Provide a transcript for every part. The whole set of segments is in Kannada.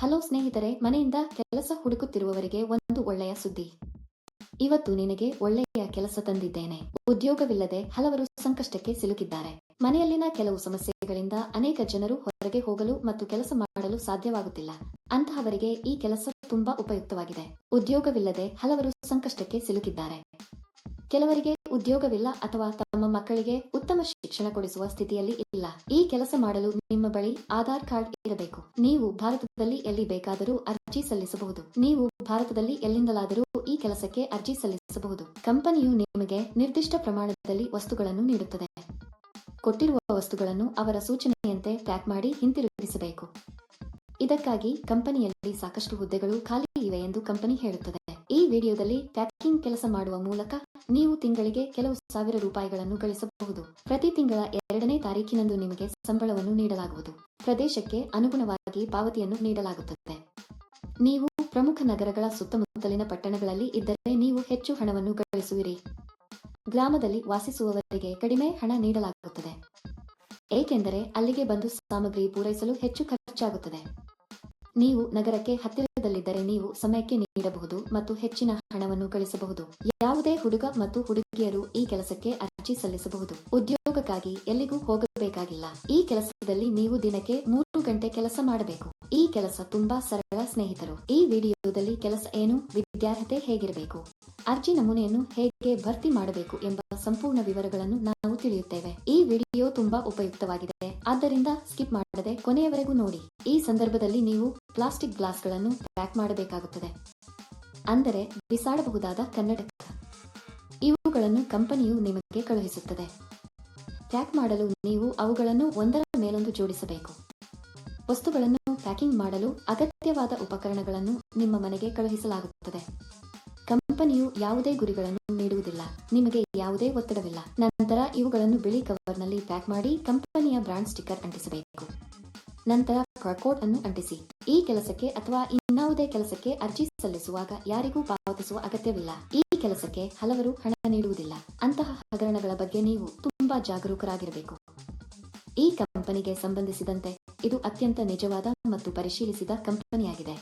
ಹಲೋ ಸ್ನೇಹಿತರೆ, ಮನೆಯಿಂದ ಕೆಲಸ ಹುಡುಕುತ್ತಿರುವವರಿಗೆ ಒಂದು ಒಳ್ಳೆಯ ಸುದ್ದಿ. ಇವತ್ತು ನಿನಗೆ ಒಳ್ಳೆಯ ಕೆಲಸ ತಂದಿದ್ದೇನೆ. ಉದ್ಯೋಗವಿಲ್ಲದೆ ಹಲವರು ಸಂಕಷ್ಟಕ್ಕೆ ಸಿಲುಕಿದ್ದಾರೆ. ಮನೆಯಲ್ಲಿನ ಕೆಲವು ಸಮಸ್ಯೆಗಳಿಂದ ಅನೇಕ ಜನರು ಹೊರಗೆ ಹೋಗಲು ಮತ್ತು ಕೆಲಸ ಮಾಡಲು ಸಾಧ್ಯವಾಗುತ್ತಿಲ್ಲ. ಅಂತಹವರಿಗೆ ಈ ಕೆಲಸ ತುಂಬಾ ಉಪಯುಕ್ತವಾಗಿದೆ. ಉದ್ಯೋಗವಿಲ್ಲದೆ ಹಲವರು ಸಂಕಷ್ಟಕ್ಕೆ ಸಿಲುಕಿದ್ದಾರೆ. ಕೆಲವರಿಗೆ ಉದ್ಯೋಗವಿಲ್ಲ ಅಥವಾ ತಮ್ಮ ಮಕ್ಕಳಿಗೆ ಉತ್ತಮ ಶಿಕ್ಷಣ ಕೊಡಿಸುವ ಸ್ಥಿತಿಯಲ್ಲಿ ಇಲ್ಲ. ಈ ಕೆಲಸ ಮಾಡಲು ನಿಮ್ಮ ಬಳಿ ಆಧಾರ್ ಕಾರ್ಡ್ ಇರಬೇಕು. ನೀವು ಭಾರತದಲ್ಲಿ ಎಲ್ಲಿ ಬೇಕಾದರೂ ಅರ್ಜಿ ಸಲ್ಲಿಸಬಹುದು. ನೀವು ಭಾರತದಲ್ಲಿ ಎಲ್ಲಿಂದಲಾದರೂ ಈ ಕೆಲಸಕ್ಕೆ ಅರ್ಜಿ ಸಲ್ಲಿಸಬಹುದು. ಕಂಪನಿಯು ನಿಮಗೆ ನಿರ್ದಿಷ್ಟ ಪ್ರಮಾಣದಲ್ಲಿ ವಸ್ತುಗಳನ್ನು ನೀಡುತ್ತದೆ. ಕೊಟ್ಟಿರುವ ವಸ್ತುಗಳನ್ನು ಅವರ ಸೂಚನೆಯಂತೆ ಪ್ಯಾಕ್ ಮಾಡಿ ಹಿಂತಿರುಗಿಸಬೇಕು. ಇದಕ್ಕಾಗಿ ಕಂಪನಿಯಲ್ಲಿ ಸಾಕಷ್ಟು ಹುದ್ದೆಗಳು ಖಾಲಿ ಇವೆ ಎಂದು ಕಂಪನಿ ಹೇಳುತ್ತದೆ. ಈ ವಿಡಿಯೋದಲ್ಲಿ ಪ್ಯಾಕಿಂಗ್ ಕೆಲಸ ಮಾಡುವ ಮೂಲಕ ನೀವು ತಿಂಗಳಿಗೆ ಕೆಲವು ಸಾವಿರ ರೂಪಾಯಿಗಳನ್ನು ಗಳಿಸಬಹುದು. ಪ್ರತಿ ತಿಂಗಳ 2ನೇ ತಾರೀಖಿನಂದು ನಿಮಗೆ ಸಂಬಳವನ್ನು ನೀಡಲಾಗುವುದು. ಪ್ರದೇಶಕ್ಕೆ ಅನುಗುಣವಾಗಿ ಪಾವತಿಯನ್ನು ನೀಡಲಾಗುತ್ತದೆ. ನೀವು ಪ್ರಮುಖ ನಗರಗಳ ಸುತ್ತಮುತ್ತಲಿನ ಪಟ್ಟಣಗಳಲ್ಲಿ ಇದ್ದರೆ ನೀವು ಹೆಚ್ಚು ಹಣವನ್ನು ಗಳಿಸುವಿರಿ. ಗ್ರಾಮದಲ್ಲಿ ವಾಸಿಸುವವರಿಗೆ ಕಡಿಮೆ ಹಣ ನೀಡಲಾಗುತ್ತದೆ, ಏಕೆಂದರೆ ಅಲ್ಲಿಗೆ ಬಂದು ಸಾಮಗ್ರಿ ಪೂರೈಸಲು ಹೆಚ್ಚು ಖರ್ಚಾಗುತ್ತದೆ. ನೀವು ನಗರಕ್ಕೆ ಹತ್ತಿರದಲ್ಲಿದ್ದರೆ ನೀವು ಸಮಯಕ್ಕೆ ನೀಡಬಹುದು ಮತ್ತು ಹೆಚ್ಚಿನ ಹಣವನ್ನು ಗಳಿಸಬಹುದು. ಯಾವುದೇ ಹುಡುಗ ಮತ್ತು ಹುಡುಗಿಯರು ಈ ಕೆಲಸಕ್ಕೆ ಅರ್ಜಿ ಸಲ್ಲಿಸಬಹುದು. ಉದ್ಯೋಗಕ್ಕಾಗಿ ಎಲ್ಲಿಗೂ ಹೋಗಬೇಕಾಗಿಲ್ಲ. ಈ ಕೆಲಸದಲ್ಲಿ ನೀವು ದಿನಕ್ಕೆ 3 ಗಂಟೆ ಕೆಲಸ ಮಾಡಬೇಕು. ಈ ಕೆಲಸ ತುಂಬಾ ಸರಳ ಸ್ನೇಹಿತರು. ಈ ವಿಡಿಯೋದಲ್ಲಿ ಕೆಲಸ ಏನು, ವಿದ್ಯಾರ್ಹತೆ ಹೇಗಿರಬೇಕು, ಅರ್ಜಿ ನಮೂನೆಯನ್ನು ಹೇಗೆ ಭರ್ತಿ ಮಾಡಬೇಕು ಎಂಬ ಸಂಪೂರ್ಣ ವಿವರಗಳನ್ನು ನಾವು ತಿಳಿಯುತ್ತೇವೆ. ಈ ವಿಡಿಯೋ ತುಂಬಾ ಉಪಯುಕ್ತವಾಗಿದೆ, ಆದ್ದರಿಂದ ಸ್ಕಿಪ್ ಮಾಡದೆ ಕೊನೆಯವರೆಗೂ ನೋಡಿ. ಈ ಸಂದರ್ಭದಲ್ಲಿ ನೀವು ಪ್ಲಾಸ್ಟಿಕ್ ಗ್ಲಾಸ್ಗಳನ್ನು ಪ್ಯಾಕ್ ಮಾಡಬೇಕಾಗುತ್ತದೆ, ಅಂದರೆ ಬಿಸಾಡಬಹುದಾದ ಕನ್ನಡಕ. ಇವುಗಳನ್ನು ಕಂಪನಿಯು ನಿಮಗೆ ಕಳುಹಿಸುತ್ತದೆ. ಪ್ಯಾಕ್ ಮಾಡಲು ನೀವು ಅವುಗಳನ್ನು ಒಂದರ ಮೇಲೊಂದು ಜೋಡಿಸಬೇಕು. ವಸ್ತುಗಳನ್ನು ಪ್ಯಾಕಿಂಗ್ ಮಾಡಲು ಅಗತ್ಯವಾದ ಉಪಕರಣಗಳನ್ನು ನಿಮ್ಮ ಮನೆಗೆ ಕಳುಹಿಸಲಾಗುತ್ತದೆ. ಕಂಪನಿಯು ಯಾವುದೇ ಗುರಿಗಳನ್ನು ನೀಡುವುದಿಲ್ಲ, ನಿಮಗೆ ಯಾವುದೇ ಒತ್ತಡವಿಲ್ಲ. ನಂತರ ಇವುಗಳನ್ನು ಬಿಳಿ ಕವರ್ನಲ್ಲಿ ಪ್ಯಾಕ್ ಮಾಡಿ ಕಂಪನಿಯ ಬ್ರಾಂಡ್ ಸ್ಟಿಕ್ಕರ್ ಅಂಟಿಸಬೇಕು. ನಂತರ ಬಾರ್ಕೋಡ್ ಅನ್ನು ಅಂಟಿಸಿ. ಈ ಕೆಲಸಕ್ಕೆ ಅಥವಾ ಇನ್ನಾವುದೇ ಕೆಲಸಕ್ಕೆ ಅರ್ಜಿ ಸಲ್ಲಿಸುವಾಗ ಯಾರಿಗೂ ಪಾವತಿಸುವ ಅಗತ್ಯವಿಲ್ಲ. ಈ ಕೆಲಸಕ್ಕೆ ಹಲವರು ಹಣ ನೀಡುವುದಿಲ್ಲ. ಅಂತಹ ಹಗರಣಗಳ ಬಗ್ಗೆ ನೀವು ತುಂಬಾ ಜಾಗರೂಕರಾಗಿರಬೇಕು. ಈ ಕಂಪನಿಗೆ ಸಂಬಂಧಿಸಿದಂತೆ ಇದು ಅತ್ಯಂತ ನಿಜವಾದ ಮತ್ತು ಪರಿಶೀಲಿಸಿದ ಕಂಪನಿಯಾಗಿದೆ.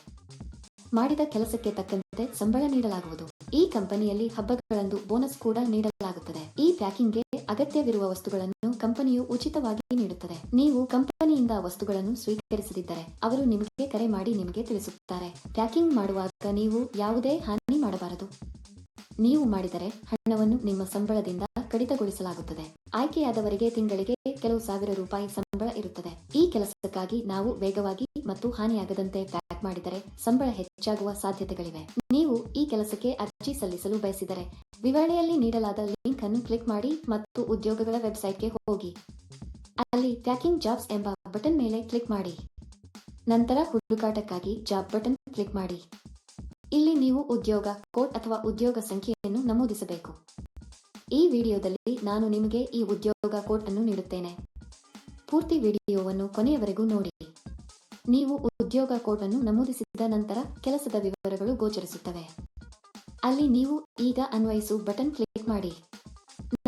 ಮಾಡಿದ ಕೆಲಸಕ್ಕೆ ತಕ್ಕಂತೆ ಸಂಬಳ ನೀಡಲಾಗುವುದು. ಈ ಕಂಪನಿಯಲ್ಲಿ ಹಬ್ಬಗಳಂದು ಬೋನಸ್ ಕೂಡ ನೀಡಲಾಗುತ್ತದೆ. ಈ ಪ್ಯಾಕಿಂಗ್ಗೆ ಅಗತ್ಯವಿರುವ ವಸ್ತುಗಳನ್ನು ಕಂಪನಿಯು ಉಚಿತವಾಗಿ ನೀಡುತ್ತದೆ. ನೀವು ಕಂಪನಿಯಿಂದ ವಸ್ತುಗಳನ್ನು ಸ್ವೀಕರಿಸದಿದ್ದರೆ ಅವರು ನಿಮಗೆ ಕರೆ ಮಾಡಿ ನಿಮಗೆ ತಿಳಿಸುತ್ತಾರೆ. ಪ್ಯಾಕಿಂಗ್ ಮಾಡುವಾಗ ನೀವು ಯಾವುದೇ ಹಾನಿ ಮಾಡಬಾರದು. ನೀವು ಮಾಡಿದರೆ ಹಣವನ್ನು ನಿಮ್ಮ ಸಂಬಳದಿಂದ ಕಡಿತಗೊಳಿಸಲಾಗುತ್ತದೆ. ಆಯ್ಕೆಯಾದವರಿಗೆ ತಿಂಗಳಿಗೆ ಕೆಲವು ಸಾವಿರ ರೂಪಾಯಿ ಸಂಬಳ ಇರುತ್ತದೆ. ಈ ಕೆಲಸಕ್ಕಾಗಿ ನಾವು ವೇಗವಾಗಿ ಮತ್ತು ಹಾನಿಯಾಗದಂತೆ ಪ್ಯಾಕ್ ಮಾಡಿದರೆ ಸಂಬಳ ಹೆಚ್ಚಾಗುವ ಸಾಧ್ಯತೆಗಳಿವೆ. ನೀವು ಈ ಕೆಲಸಕ್ಕೆ ಅರ್ಜಿ ಸಲ್ಲಿಸಲು ಬಯಸಿದರೆ ವಿವರಣೆಯಲ್ಲಿ ನೀಡಲಾದ ಲಿಂಕ್ ಅನ್ನು ಕ್ಲಿಕ್ ಮಾಡಿ ಮತ್ತು ಉದ್ಯೋಗಗಳ ವೆಬ್ಸೈಟ್ಗೆ ಹೋಗಿ. ಅಲ್ಲಿ ಪ್ಯಾಕಿಂಗ್ ಜಾಬ್ಸ್ ಎಂಬ ಬಟನ್ ಮೇಲೆ ಕ್ಲಿಕ್ ಮಾಡಿ. ನಂತರ ಹುಡುಕಾಟಕ್ಕಾಗಿ ಜಾಬ್ ಬಟನ್ ಕ್ಲಿಕ್ ಮಾಡಿ. ಇಲ್ಲಿ ನೀವು ಉದ್ಯೋಗ ಕೋಡ್ ಅಥವಾ ಉದ್ಯೋಗ ಸಂಖ್ಯೆಯನ್ನು ನಮೂದಿಸಬೇಕು. ಈ ವಿಡಿಯೋದಲ್ಲಿ ನಾನು ನಿಮಗೆ ಈ ಉದ್ಯೋಗ ಕೋಡ್ ಅನ್ನು ನೀಡುತ್ತೇನೆ. ಪೂರ್ತಿ ವಿಡಿಯೋವನ್ನು ಕೊನೆಯವರೆಗೂ ನೋಡಿ. ನೀವು ಉದ್ಯೋಗ ಕೋಡ್ ಅನ್ನು ನಮೂದಿಸಿದ ನಂತರ ಕೆಲಸದ ವಿವರಗಳು ಗೋಚರಿಸುತ್ತವೆ. ಅಲ್ಲಿ ನೀವು ಈಗ ಅನ್ವಯಿಸು ಬಟನ್ ಕ್ಲಿಕ್ ಮಾಡಿ.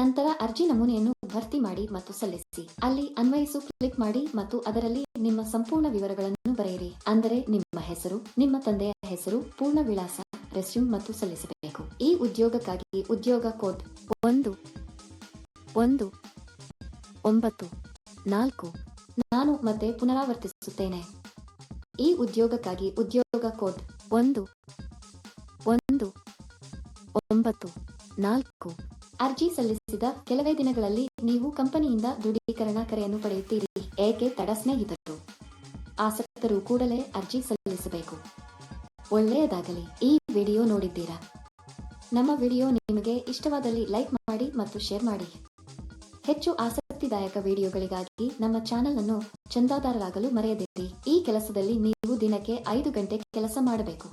ನಂತರ ಅರ್ಜಿ ನಮೂನೆಯನ್ನು ಭರ್ತಿ ಮಾಡಿ ಮತ್ತು ಸಲ್ಲಿಸಿ. ಅಲ್ಲಿ ಅನ್ವಯಿಸು ಕ್ಲಿಕ್ ಮಾಡಿ ಮತ್ತು ಅದರಲ್ಲಿ ನಿಮ್ಮ ಸಂಪೂರ್ಣ ವಿವರಗಳನ್ನು ಬರೆಯಿರಿ. ಅಂದರೆ ನಿಮ್ಮ ಹೆಸರು, ನಿಮ್ಮ ತಂದೆಯ ಹೆಸರು, ಪೂರ್ಣ ವಿಳಾಸ, ರೆಸ್ಯೂಮ್ ಮತ್ತು ಸಲ್ಲಿಸಬೇಕು. ಈ ಉದ್ಯೋಗಕ್ಕಾಗಿ ಉದ್ಯೋಗ ಕೋಡ್ 1194. ನಾನು ಮತ್ತೆ ಪುನರಾವರ್ತಿಸುತ್ತೇನೆ. ಈ ಉದ್ಯೋಗಕ್ಕಾಗಿ ಉದ್ಯೋಗ ಕೋಡ್ 1194. ಅರ್ಜಿ ಸಲ್ಲಿಸಿದ ಕೆಲವೇ ದಿನಗಳಲ್ಲಿ ನೀವು ಕಂಪನಿಯಿಂದ ದೃಢೀಕರಣ ಕರೆಯನ್ನು ಪಡೆಯುತ್ತೀರಿ. ಏಕೆ ತಡ ಸ್ನೇಹಿತರು? ಆಸಕ್ತರು ಕೂಡಲೇ ಅರ್ಜಿ ಸಲ್ಲಿಸಬೇಕು. ಒಳ್ಳೆಯದಾಗಲಿ. ಈ ವಿಡಿಯೋ ನೋಡಿದ್ದೀರಾ? ನಮ್ಮ ವಿಡಿಯೋ ನಿಮಗೆ ಇಷ್ಟವಾದಲ್ಲಿ ಲೈಕ್ ಮಾಡಿ ಮತ್ತು ಶೇರ್ ಮಾಡಿ. ಹೆಚ್ಚು ಆಸಕ್ತಿದಾಯಕ ವಿಡಿಯೋಗಳಿಗಾಗಿ ನಮ್ಮ ಚಾನೆಲ್ ಅನ್ನು ಚಂದಾದಾರರಾಗಲು ಮರೆಯದಿರಿ. ಈ ಕೆಲಸದಲ್ಲಿ ನೀವು ದಿನಕ್ಕೆ 5 ಗಂಟೆ ಕೆಲಸ ಮಾಡಬೇಕು.